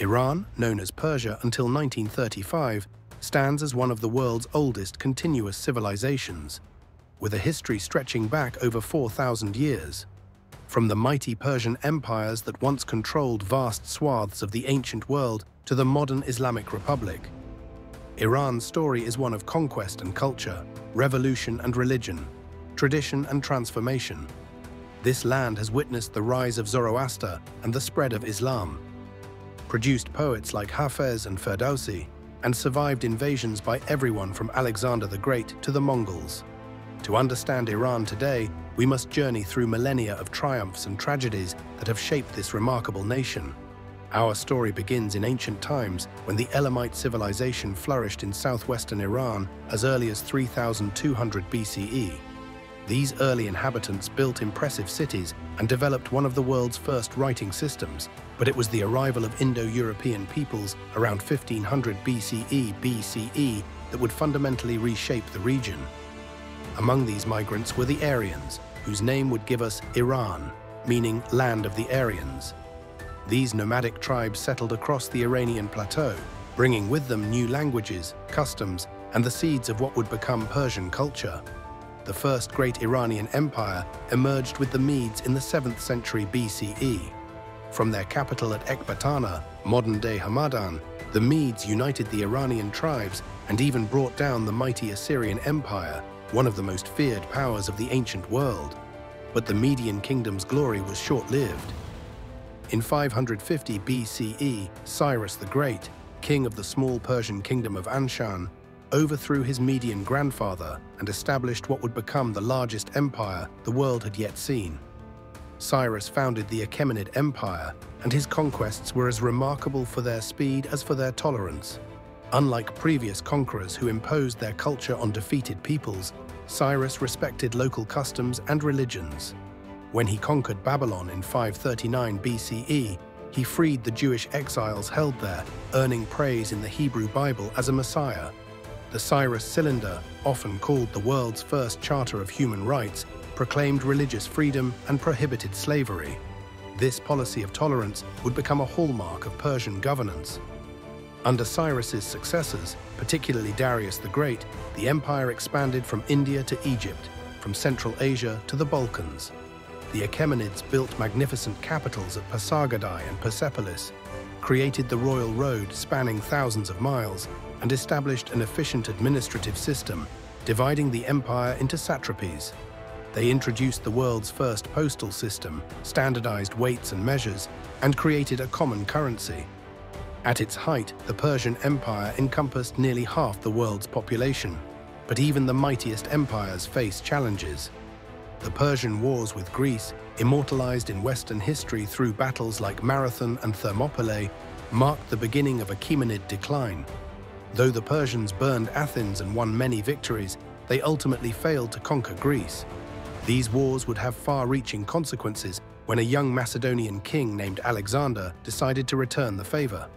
Iran, known as Persia until 1935, stands as one of the world's oldest continuous civilizations, with a history stretching back over 4,000 years. From the mighty Persian empires that once controlled vast swaths of the ancient world to the modern Islamic Republic, Iran's story is one of conquest and culture, revolution and religion, tradition and transformation. This land has witnessed the rise of Zoroaster and the spread of Islam, produced poets like Hafez and Ferdowsi, and survived invasions by everyone from Alexander the Great to the Mongols. To understand Iran today, we must journey through millennia of triumphs and tragedies that have shaped this remarkable nation. Our story begins in ancient times when the Elamite civilization flourished in southwestern Iran as early as 3200 BCE. These early inhabitants built impressive cities and developed one of the world's first writing systems, but it was the arrival of Indo-European peoples around 1500 BCE that would fundamentally reshape the region. Among these migrants were the Aryans, whose name would give us Iran, meaning land of the Aryans. These nomadic tribes settled across the Iranian plateau, bringing with them new languages, customs, and the seeds of what would become Persian culture. The first great Iranian empire emerged with the Medes in the 7th century BCE. From their capital at Ecbatana, modern-day Hamadan, the Medes united the Iranian tribes and even brought down the mighty Assyrian Empire, one of the most feared powers of the ancient world. But the Median kingdom's glory was short-lived. In 550 BCE, Cyrus the Great, king of the small Persian kingdom of Anshan, overthrew his Median grandfather and established what would become the largest empire the world had yet seen. Cyrus founded the Achaemenid Empire, and his conquests were as remarkable for their speed as for their tolerance. Unlike previous conquerors who imposed their culture on defeated peoples, Cyrus respected local customs and religions. When he conquered Babylon in 539 BCE, he freed the Jewish exiles held there, earning praise in the Hebrew Bible as a Messiah. The Cyrus Cylinder, often called the world's first charter of human rights, proclaimed religious freedom and prohibited slavery. This policy of tolerance would become a hallmark of Persian governance. Under Cyrus's successors, particularly Darius the Great, the empire expanded from India to Egypt, from Central Asia to the Balkans. The Achaemenids built magnificent capitals at Pasargadae and Persepolis, created the royal road spanning thousands of miles, and established an efficient administrative system, dividing the empire into satrapies. They introduced the world's first postal system, standardized weights and measures, and created a common currency. At its height, the Persian Empire encompassed nearly half the world's population, but even the mightiest empires faced challenges. The Persian Wars with Greece, immortalized in Western history through battles like Marathon and Thermopylae, marked the beginning of Achaemenid decline. Though the Persians burned Athens and won many victories, they ultimately failed to conquer Greece. These wars would have far-reaching consequences when a young Macedonian king named Alexander decided to return the favor.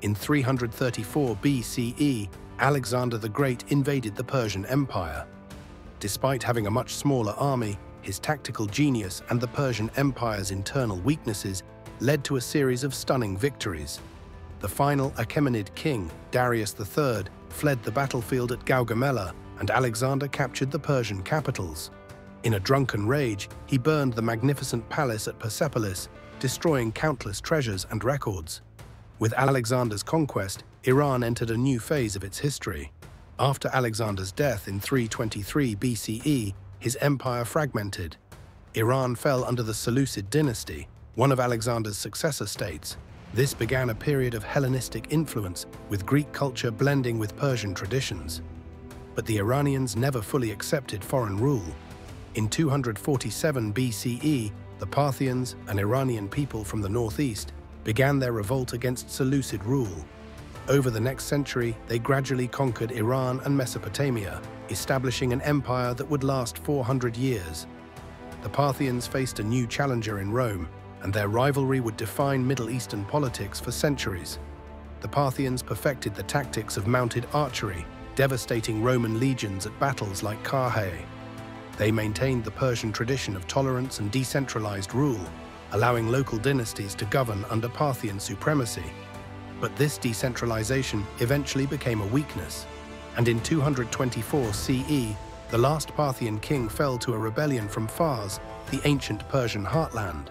In 334 BCE, Alexander the Great invaded the Persian Empire. Despite having a much smaller army, his tactical genius and the Persian Empire's internal weaknesses led to a series of stunning victories. The final Achaemenid king, Darius III, fled the battlefield at Gaugamela, and Alexander captured the Persian capitals. In a drunken rage, he burned the magnificent palace at Persepolis, destroying countless treasures and records. With Alexander's conquest, Iran entered a new phase of its history. After Alexander's death in 323 BCE, his empire fragmented. Iran fell under the Seleucid dynasty, one of Alexander's successor states. This began a period of Hellenistic influence, with Greek culture blending with Persian traditions. But the Iranians never fully accepted foreign rule. In 247 BCE, the Parthians, an Iranian people from the northeast, began their revolt against Seleucid rule. Over the next century, they gradually conquered Iran and Mesopotamia, establishing an empire that would last 400 years. The Parthians faced a new challenger in Rome, and their rivalry would define Middle Eastern politics for centuries. The Parthians perfected the tactics of mounted archery, devastating Roman legions at battles like Carrhae. They maintained the Persian tradition of tolerance and decentralized rule, allowing local dynasties to govern under Parthian supremacy. But this decentralization eventually became a weakness, and in 224 CE, the last Parthian king fell to a rebellion from Fars, the ancient Persian heartland.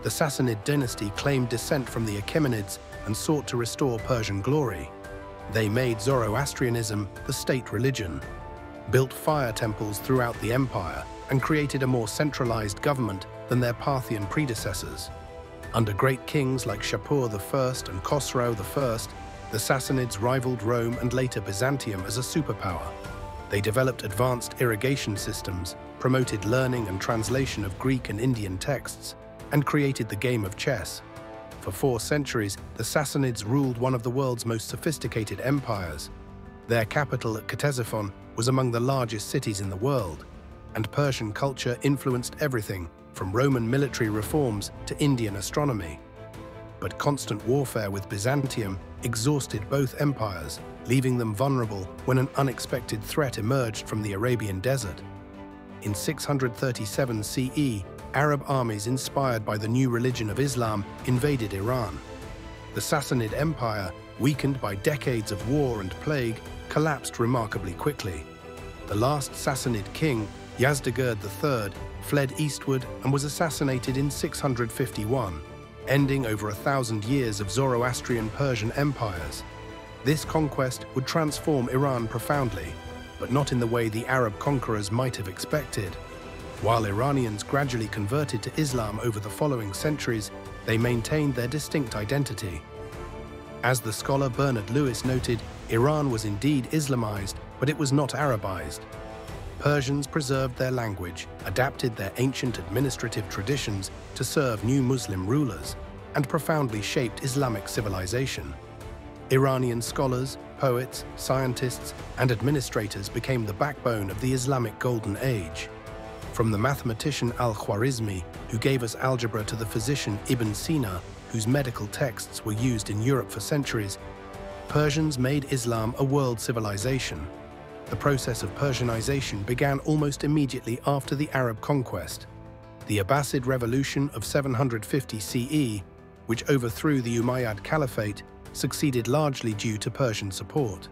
The Sassanid dynasty claimed descent from the Achaemenids and sought to restore Persian glory. They made Zoroastrianism the state religion, built fire temples throughout the empire, and created a more centralized government than their Parthian predecessors. Under great kings like Shapur I and Khosrow I, the Sassanids rivaled Rome and later Byzantium as a superpower. They developed advanced irrigation systems, promoted learning and translation of Greek and Indian texts, and created the game of chess. For 4 centuries, the Sassanids ruled one of the world's most sophisticated empires. Their capital at Ctesiphon was among the largest cities in the world, and Persian culture influenced everything from Roman military reforms to Indian astronomy. But constant warfare with Byzantium exhausted both empires, leaving them vulnerable when an unexpected threat emerged from the Arabian desert. In 637 CE, Arab armies inspired by the new religion of Islam invaded Iran. The Sassanid Empire, weakened by decades of war and plague, collapsed remarkably quickly. The last Sassanid king, Yazdegerd III, fled eastward and was assassinated in 651, ending over 1,000 years of Zoroastrian Persian empires. This conquest would transform Iran profoundly, but not in the way the Arab conquerors might have expected. While Iranians gradually converted to Islam over the following centuries, they maintained their distinct identity. As the scholar Bernard Lewis noted, Iran was indeed Islamized, but it was not Arabized. Persians preserved their language, adapted their ancient administrative traditions to serve new Muslim rulers, and profoundly shaped Islamic civilization. Iranian scholars, poets, scientists, and administrators became the backbone of the Islamic Golden Age. From the mathematician Al-Khwarizmi, who gave us algebra, to the physician Ibn Sina, whose medical texts were used in Europe for centuries, Persians made Islam a world civilization. The process of Persianization began almost immediately after the Arab conquest. The Abbasid Revolution of 750 CE, which overthrew the Umayyad Caliphate, succeeded largely due to Persian support.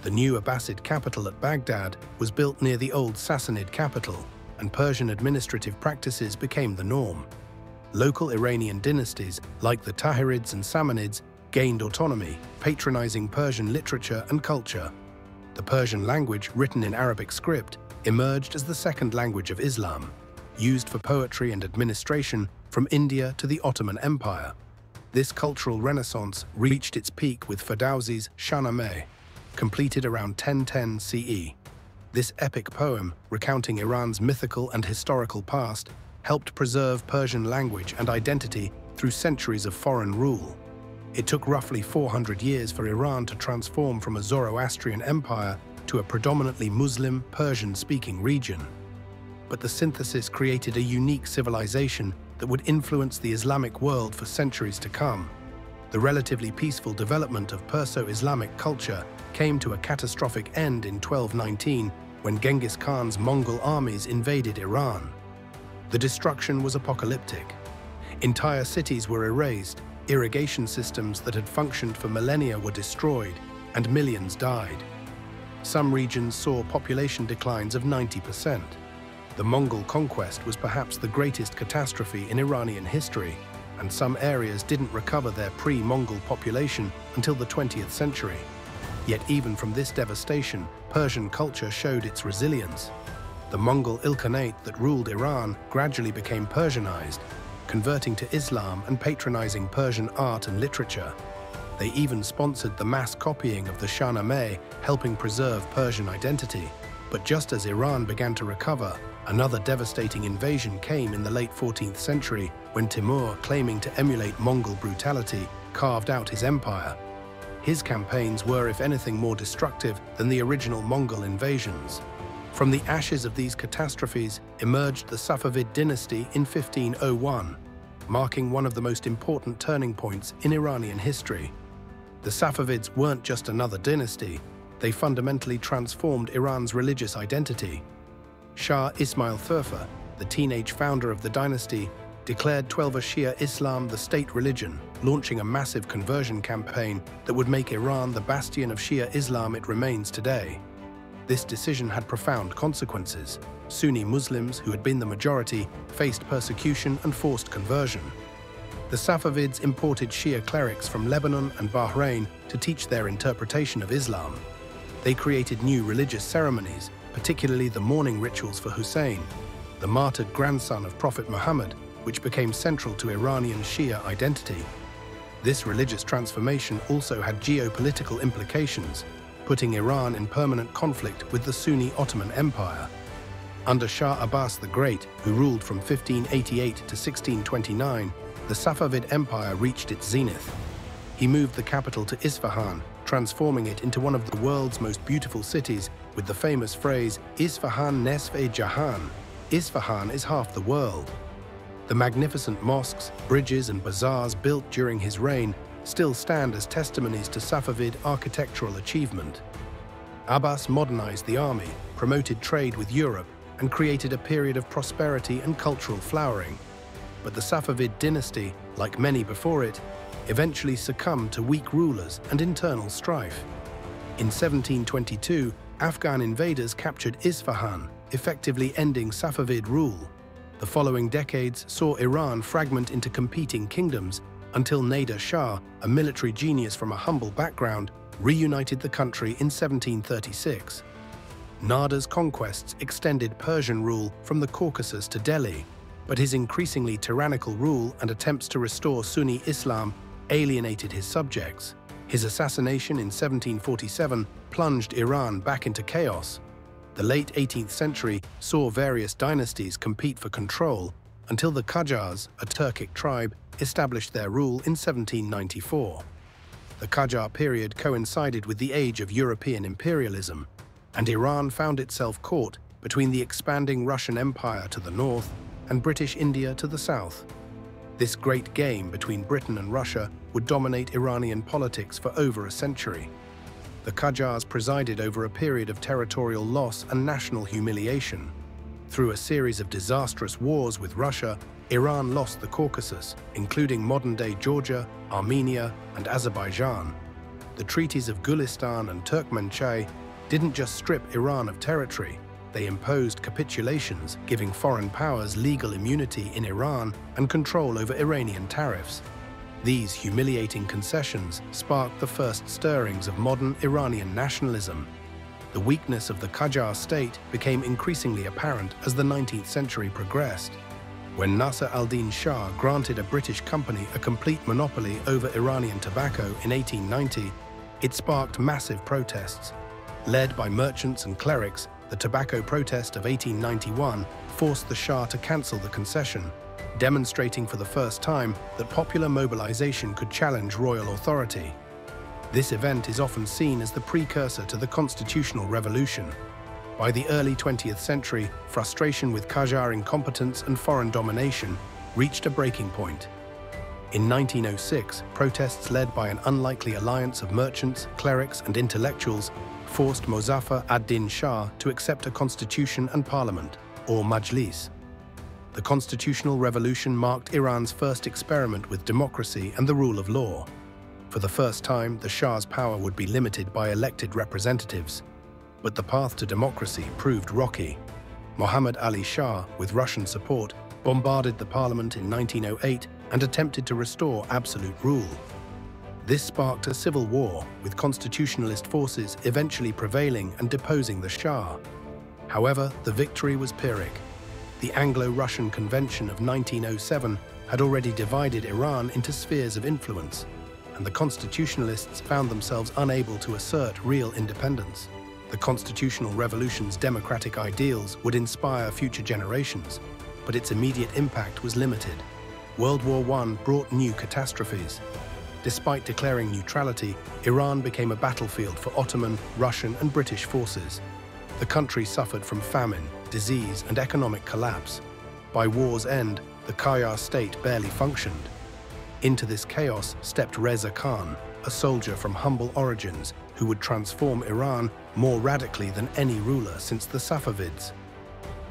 The new Abbasid capital at Baghdad was built near the old Sassanid capital, and Persian administrative practices became the norm. Local Iranian dynasties, like the Tahirids and Samanids, gained autonomy, patronizing Persian literature and culture. The Persian language, written in Arabic script, emerged as the second language of Islam, used for poetry and administration from India to the Ottoman Empire. This cultural renaissance reached its peak with Ferdowsi's Shahnameh, completed around 1010 CE. This epic poem, recounting Iran's mythical and historical past, helped preserve Persian language and identity through centuries of foreign rule. It took roughly 400 years for Iran to transform from a Zoroastrian empire to a predominantly Muslim, Persian-speaking region. But the synthesis created a unique civilization that would influence the Islamic world for centuries to come. The relatively peaceful development of Perso-Islamic culture came to a catastrophic end in 1219 when Genghis Khan's Mongol armies invaded Iran. The destruction was apocalyptic. Entire cities were erased, irrigation systems that had functioned for millennia were destroyed, and millions died. Some regions saw population declines of 90%. The Mongol conquest was perhaps the greatest catastrophe in Iranian history, and some areas didn't recover their pre-Mongol population until the 20th century. Yet even from this devastation, Persian culture showed its resilience. The Mongol Ilkhanate that ruled Iran gradually became Persianized, converting to Islam and patronizing Persian art and literature. They even sponsored the mass copying of the Shahnameh, helping preserve Persian identity. But just as Iran began to recover, another devastating invasion came in the late 14th century when Timur, claiming to emulate Mongol brutality, carved out his empire. His campaigns were, if anything, more destructive than the original Mongol invasions. From the ashes of these catastrophes emerged the Safavid dynasty in 1501, marking one of the most important turning points in Iranian history. The Safavids weren't just another dynasty, they fundamentally transformed Iran's religious identity. Shah Ismail Thurfa, the teenage founder of the dynasty, declared Twelver Shia Islam the state religion, launching a massive conversion campaign that would make Iran the bastion of Shia Islam it remains today. This decision had profound consequences. Sunni Muslims, who had been the majority, faced persecution and forced conversion. The Safavids imported Shia clerics from Lebanon and Bahrain to teach their interpretation of Islam. They created new religious ceremonies, particularly the mourning rituals for Hussein, the martyred grandson of Prophet Muhammad, which became central to Iranian Shia identity. This religious transformation also had geopolitical implications, putting Iran in permanent conflict with the Sunni Ottoman Empire. Under Shah Abbas the Great, who ruled from 1588 to 1629, the Safavid Empire reached its zenith. He moved the capital to Isfahan, transforming it into one of the world's most beautiful cities with the famous phrase, Isfahan Nesf-e-Jahan, Isfahan is half the world. The magnificent mosques, bridges and bazaars built during his reign still stand as testimonies to Safavid architectural achievement. Abbas modernized the army, promoted trade with Europe, and created a period of prosperity and cultural flowering. But the Safavid dynasty, like many before it, eventually succumbed to weak rulers and internal strife. In 1722, Afghan invaders captured Isfahan, effectively ending Safavid rule. The following decades saw Iran fragment into competing kingdoms until Nader Shah, a military genius from a humble background, reunited the country in 1736. Nader's conquests extended Persian rule from the Caucasus to Delhi, but his increasingly tyrannical rule and attempts to restore Sunni Islam alienated his subjects. His assassination in 1747 plunged Iran back into chaos. The late 18th century saw various dynasties compete for control until the Qajars, a Turkic tribe, established their rule in 1794. The Qajar period coincided with the age of European imperialism, and Iran found itself caught between the expanding Russian Empire to the north and British India to the south. This great game between Britain and Russia would dominate Iranian politics for over a century. The Qajars presided over a period of territorial loss and national humiliation. Through a series of disastrous wars with Russia, Iran lost the Caucasus, including modern-day Georgia, Armenia, and Azerbaijan. The treaties of Gulistan and Turkmenchay didn't just strip Iran of territory, they imposed capitulations, giving foreign powers legal immunity in Iran and control over Iranian tariffs. These humiliating concessions sparked the first stirrings of modern Iranian nationalism. The weakness of the Qajar state became increasingly apparent as the 19th century progressed. When Nasser al-Din Shah granted a British company a complete monopoly over Iranian tobacco in 1890, it sparked massive protests. Led by merchants and clerics, the tobacco protest of 1891 forced the Shah to cancel the concession, demonstrating for the first time that popular mobilization could challenge royal authority. This event is often seen as the precursor to the Constitutional Revolution. By the early 20th century, frustration with Qajar incompetence and foreign domination reached a breaking point. In 1906, protests led by an unlikely alliance of merchants, clerics, and intellectuals forced Mozaffar ad-Din Shah to accept a constitution and parliament, or Majlis. The Constitutional Revolution marked Iran's first experiment with democracy and the rule of law. For the first time, the Shah's power would be limited by elected representatives. But the path to democracy proved rocky. Mohammad Ali Shah, with Russian support, bombarded the parliament in 1908 and attempted to restore absolute rule. This sparked a civil war, with constitutionalist forces eventually prevailing and deposing the Shah. However, the victory was Pyrrhic. The Anglo-Russian Convention of 1907 had already divided Iran into spheres of influence, and the constitutionalists found themselves unable to assert real independence. The Constitutional Revolution's democratic ideals would inspire future generations, but its immediate impact was limited. World War I brought new catastrophes. Despite declaring neutrality, Iran became a battlefield for Ottoman, Russian, and British forces. The country suffered from famine, disease, and economic collapse. By war's end, the Qajar state barely functioned. Into this chaos stepped Reza Khan, a soldier from humble origins who would transform Iran more radically than any ruler since the Safavids.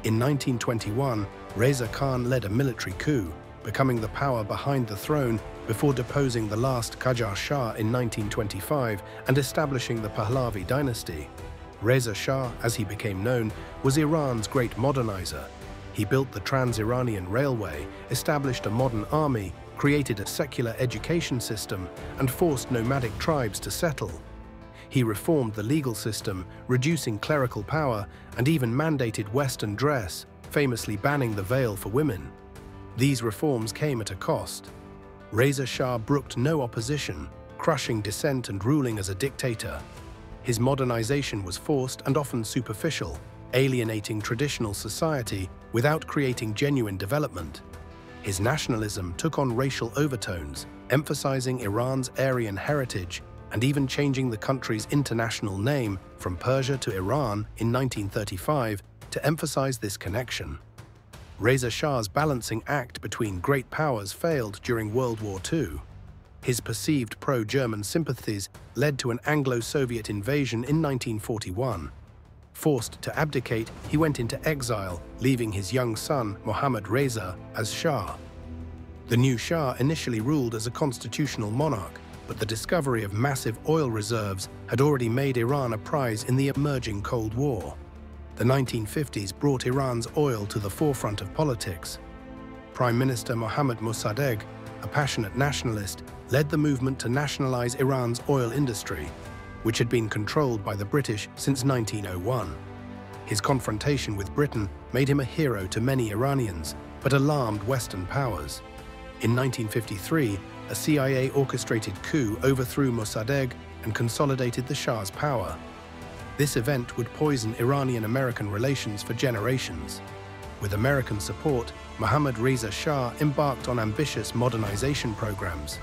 In 1921, Reza Khan led a military coup, becoming the power behind the throne before deposing the last Qajar Shah in 1925 and establishing the Pahlavi dynasty. Reza Shah, as he became known, was Iran's great modernizer. He built the Trans-Iranian Railway, established a modern army, created a secular education system, and forced nomadic tribes to settle. He reformed the legal system, reducing clerical power, and even mandated Western dress, famously banning the veil for women. These reforms came at a cost. Reza Shah brooked no opposition, crushing dissent and ruling as a dictator. His modernization was forced and often superficial, alienating traditional society without creating genuine development. His nationalism took on racial overtones, emphasizing Iran's Aryan heritage and even changing the country's international name from Persia to Iran in 1935 to emphasize this connection. Reza Shah's balancing act between great powers failed during World War II. His perceived pro-German sympathies led to an Anglo-Soviet invasion in 1941. Forced to abdicate, he went into exile, leaving his young son, Mohammad Reza, as Shah. The new Shah initially ruled as a constitutional monarch, but the discovery of massive oil reserves had already made Iran a prize in the emerging Cold War. The 1950s brought Iran's oil to the forefront of politics. Prime Minister Mohammad Mossadegh, a passionate nationalist, led the movement to nationalize Iran's oil industry, which had been controlled by the British since 1901. His confrontation with Britain made him a hero to many Iranians, but alarmed Western powers. In 1953, a CIA-orchestrated coup overthrew Mossadegh and consolidated the Shah's power. This event would poison Iranian-American relations for generations. With American support, Mohammad Reza Shah embarked on ambitious modernization programs.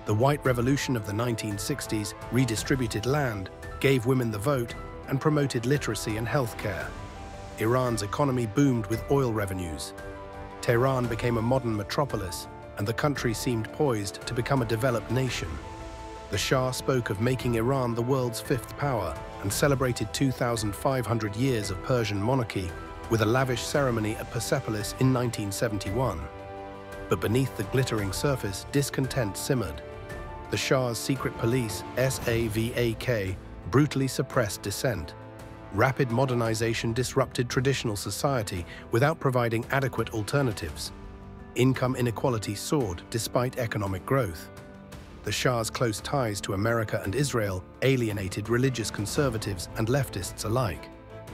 The White Revolution of the 1960s redistributed land, gave women the vote, and promoted literacy and healthcare. Iran's economy boomed with oil revenues. Tehran became a modern metropolis, and the country seemed poised to become a developed nation. The Shah spoke of making Iran the world's fifth power and celebrated 2,500 years of Persian monarchy with a lavish ceremony at Persepolis in 1971. But beneath the glittering surface, discontent simmered. The Shah's secret police, SAVAK, brutally suppressed dissent. Rapid modernization disrupted traditional society without providing adequate alternatives. Income inequality soared despite economic growth. The Shah's close ties to America and Israel alienated religious conservatives and leftists alike.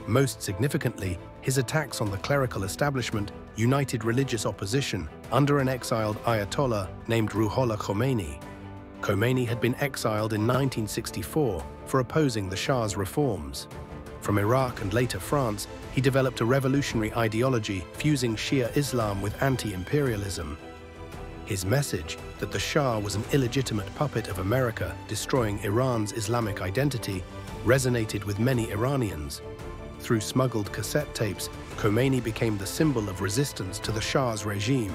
Most significantly, his attacks on the clerical establishment united religious opposition under an exiled Ayatollah named Ruhollah Khomeini. Khomeini had been exiled in 1964 for opposing the Shah's reforms. From Iraq and later France, he developed a revolutionary ideology fusing Shia Islam with anti-imperialism. His message that the Shah was an illegitimate puppet of America destroying Iran's Islamic identity resonated with many Iranians. Through smuggled cassette tapes, Khomeini became the symbol of resistance to the Shah's regime.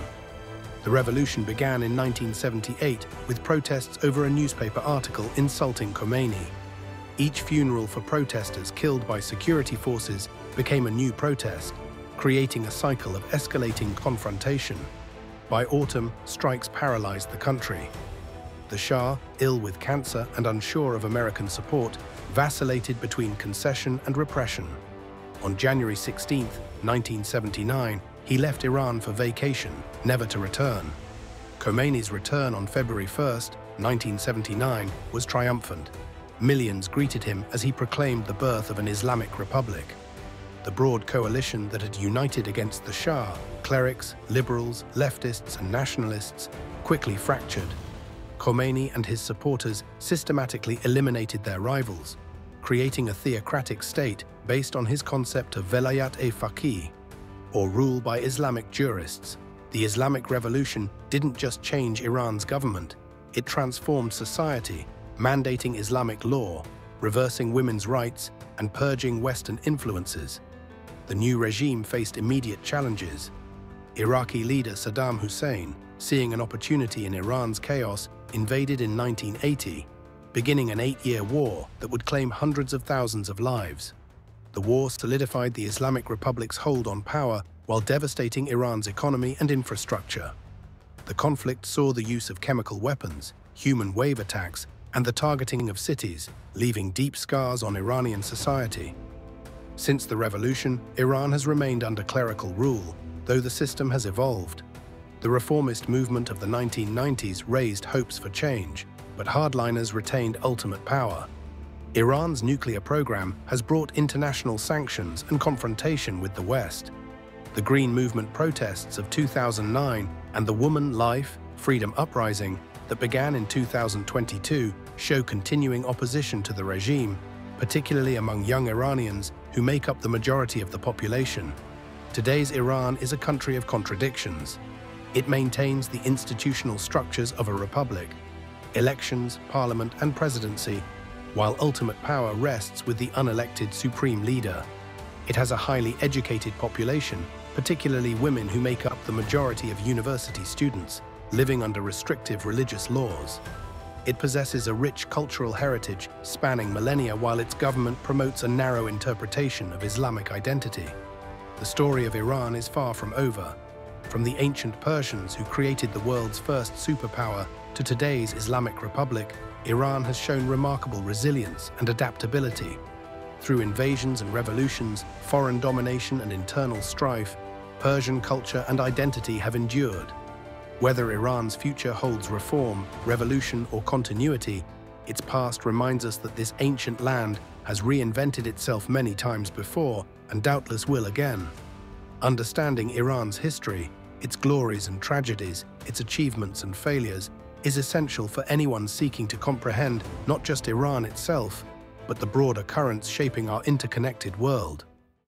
The revolution began in 1978 with protests over a newspaper article insulting Khomeini. Each funeral for protesters killed by security forces became a new protest, creating a cycle of escalating confrontation. By autumn, strikes paralyzed the country. The Shah, ill with cancer and unsure of American support, vacillated between concession and repression. On January 16, 1979, he left Iran for vacation, never to return. Khomeini's return on February 1, 1979, was triumphant. Millions greeted him as he proclaimed the birth of an Islamic republic. The broad coalition that had united against the Shah, clerics, liberals, leftists, and nationalists, quickly fractured. Khomeini and his supporters systematically eliminated their rivals, creating a theocratic state based on his concept of velayat-e-faqih, or rule by Islamic jurists. The Islamic Revolution didn't just change Iran's government, it transformed society, mandating Islamic law, reversing women's rights, and purging Western influences. The new regime faced immediate challenges. Iraqi leader Saddam Hussein, seeing an opportunity in Iran's chaos, invaded in 1980, beginning an 8-year war that would claim hundreds of thousands of lives. The war solidified the Islamic Republic's hold on power while devastating Iran's economy and infrastructure. The conflict saw the use of chemical weapons, human wave attacks, and the targeting of cities, leaving deep scars on Iranian society. Since the revolution, Iran has remained under clerical rule, though the system has evolved. The reformist movement of the 1990s raised hopes for change, but hardliners retained ultimate power. Iran's nuclear program has brought international sanctions and confrontation with the West. The Green Movement protests of 2009 and the Woman, Life, Freedom uprising that began in 2022 show continuing opposition to the regime, particularly among young Iranians who make up the majority of the population. Today's Iran is a country of contradictions. It maintains the institutional structures of a republic, elections, parliament, and presidency, while ultimate power rests with the unelected supreme leader. It has a highly educated population, particularly women who make up the majority of university students, living under restrictive religious laws. It possesses a rich cultural heritage spanning millennia, while its government promotes a narrow interpretation of Islamic identity. The story of Iran is far from over. From the ancient Persians who created the world's first superpower to today's Islamic Republic, Iran has shown remarkable resilience and adaptability. Through invasions and revolutions, foreign domination and internal strife, Persian culture and identity have endured. Whether Iran's future holds reform, revolution, or continuity, its past reminds us that this ancient land has reinvented itself many times before and doubtless will again. Understanding Iran's history, its glories and tragedies, its achievements and failures, is essential for anyone seeking to comprehend not just Iran itself, but the broader currents shaping our interconnected world.